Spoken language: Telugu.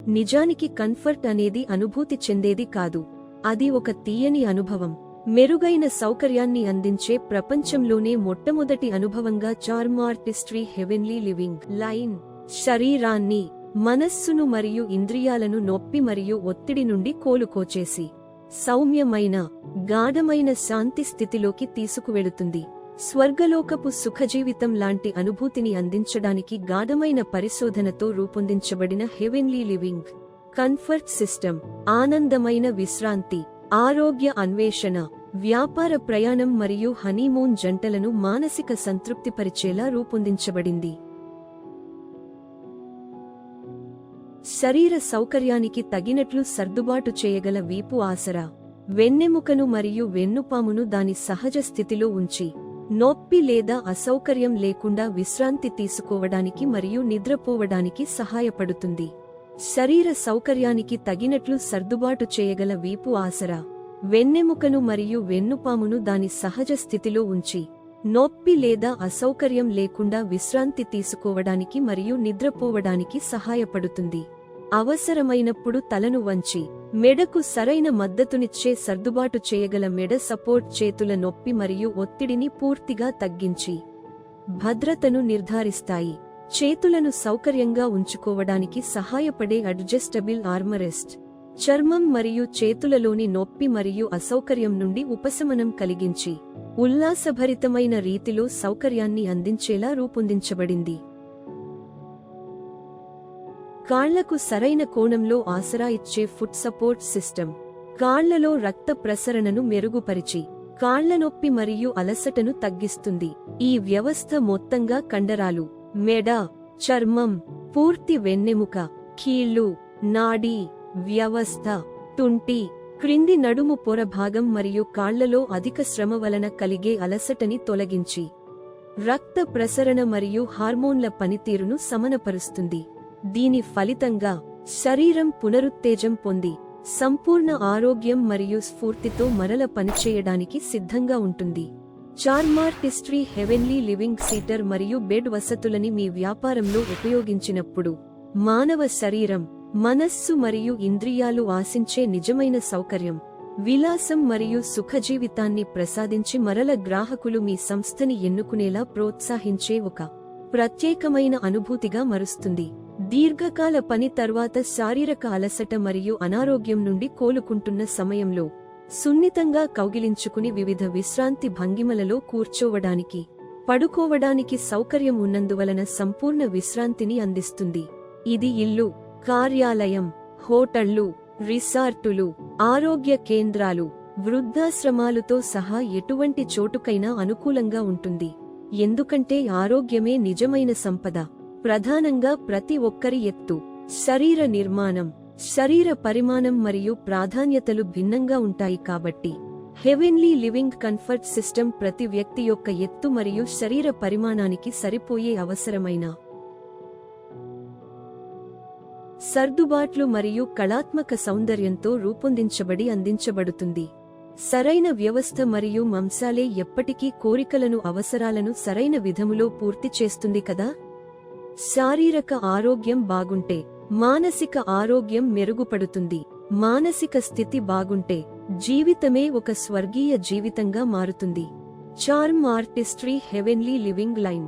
నిజానికి కంఫర్ట్ అనేది అనుభూతి చెందేది కాదు, అది ఒక తీయని అనుభవం. మెరుగైన సౌకర్యాన్ని అందించే ప్రపంచంలోనే మొట్టమొదటి అనుభవంగా charm artistry heavenly living line శరీరాన్ని, మనస్సును మరియు ఇంద్రియాలను నొప్పి మరియు ఒత్తిడి నుండి కోలుకోచేసి సౌమ్యమైన, గాఢమైన శాంతి స్థితిలోకి తీసుకువెళుతుంది. స్వర్గలోకపు సుఖజీవితం లాంటి అనుభూతిని అందించడానికి గాఢమైన పరిశోధనతో రూపొందించబడిన హెవెన్లీ లివింగ్ కంఫర్ట్ సిస్టమ్ ఆనందమైన విశ్రాంతి, ఆరోగ్య అన్వేషణ, వ్యాపార ప్రయాణం మరియు హనీమూన్ జంటలను మానసిక సంతృప్తిపరిచేలా రూపొందించబడింది. శరీర సౌకర్యానికి తగినట్లు సర్దుబాటు చేయగల వీపు ఆసరా, వెన్నెముకను మరియు వెన్నుపామును దాని సహజ స్థితిలో ఉంచి నొప్పి లేదా అసౌకర్యం లేకుండా విశ్రాంతి తీసుకోవడానికి మరియు నిద్రపోవడానికి సహాయపడుతుంది. శరీర సౌకర్యానికి తగినట్లు సర్దుబాటు చేయగల వీపు ఆసరా, వెన్నెముకను మరియు వెన్నుపామును దాని సహజ స్థితిలో ఉంచి నొప్పి లేదా అసౌకర్యం లేకుండా విశ్రాంతి తీసుకోవడానికి మరియు నిద్రపోవడానికి సహాయపడుతుంది. అవసరమైనప్పుడు తలను వంచి మెడకు సరైన మద్దతునిచ్చే సర్దుబాటు చేయగల మెడ సపోర్ట్ చేతుల నొప్పి మరియు ఒత్తిడిని పూర్తిగా తగ్గించి భద్రతను నిర్ధారిస్తాయి. చేతులను సౌకర్యంగా ఉంచుకోవడానికి సహాయపడే అడ్జస్టబుల్ ఆర్మరెస్ట్, చర్మం మరియు చేతులలోని నొప్పి మరియు అసౌకర్యం నుండి ఉపశమనం కలిగించి ఉల్లాసభరితమైన రీతిలో సౌకర్యాన్ని అందించేలా రూపొందించబడింది. కాళ్లకు సరైన కోణంలో ఆసరా ఇచ్చే ఫుట్ సపోర్ట్ సిస్టమ్ కాళ్లలో రక్త ప్రసరణను మెరుగుపరిచి కాళ్ల నొప్పి మరియు అలసటను తగ్గిస్తుంది. ఈ వ్యవస్థ మొత్తంగా కండరాలు, మెడ, చర్మం, పూర్తి వెన్నెముక, కీళ్లు, నాడీ వ్యవస్థ, తుంటి, క్రింది నడుము పొర భాగం మరియు కాళ్లలో అధిక శ్రమ వలన కలిగే అలసటని తొలగించి రక్త ప్రసరణ మరియు హార్మోన్ల పనితీరును సమనపరుస్తుంది. దీని ఫలితంగా శరీరం పునరుత్తేజం పొంది సంపూర్ణ ఆరోగ్యం మరియు స్ఫూర్తితో మరల పనిచేయడానికి సిద్ధంగా ఉంటుంది. Charm artistry heavenly living seater మరియు బెడ్ వసతులని మీ వ్యాపారంలో ఉపయోగించినప్పుడు మానవ శరీరం, మనస్సు మరియు ఇంద్రియాలు ఆశించే నిజమైన సౌకర్యం, విలాసం మరియు సుఖజీవితాన్ని ప్రసాదించి మరల గ్రాహకులు మీ సంస్థని ఎన్నుకునేలా ప్రోత్సహించే ఒక ప్రత్యేకమైన అనుభూతిగా మరుస్తుంది. దీర్ఘకాల పని తర్వాత శారీరక అలసట మరియు అనారోగ్యం నుండి కోలుకుంటున్న సమయంలో సున్నితంగా కౌగిలించుకుని వివిధ విశ్రాంతి భంగిమలలో కూర్చోవడానికి, పడుకోవడానికి సౌకర్యం ఉన్నందువలన సంపూర్ణ విశ్రాంతిని అందిస్తుంది. ఇది ఇల్లు, కార్యాలయం, హోటళ్లు, రిసార్టులు, ఆరోగ్య కేంద్రాలు, వృద్ధాశ్రమాలుతో సహా ఎటువంటి చోటుకైనా అనుకూలంగా ఉంటుంది. ఎందుకంటే ఆరోగ్యమే నిజమైన సంపద. ప్రధానంగా ప్రతి ఒక్కరి ఎత్తు, శరీర నిర్మాణం, శరీర పరిమాణం మరియు ప్రాధాన్యతలు భిన్నంగా ఉంటాయి కాబట్టి హెవెన్లీ లివింగ్ కంఫర్ట్ సిస్టమ్ ప్రతి వ్యక్తి యొక్క ఎత్తు మరియు శరీర పరిమాణానికి సరిపోయే అవసరమైన సర్దుబాట్లు మరియు కళాత్మక సౌందర్యంతో రూపొందించబడి అందించబడుతుంది. సరైన వ్యవస్థ మరియు మంశాలే ఎప్పటికీ కోరికలను, అవసరాలను సరైన విధములో పూర్తి చేస్తుంది కదా. శారీరక ఆరోగ్యం బాగుంటే మానసిక ఆరోగ్యం మెరుగుపడుతుంది. మానసిక స్థితి బాగుంటే జీవితమే ఒక స్వర్గీయ జీవితంగా మారుతుంది. Charm artistry heavenly living line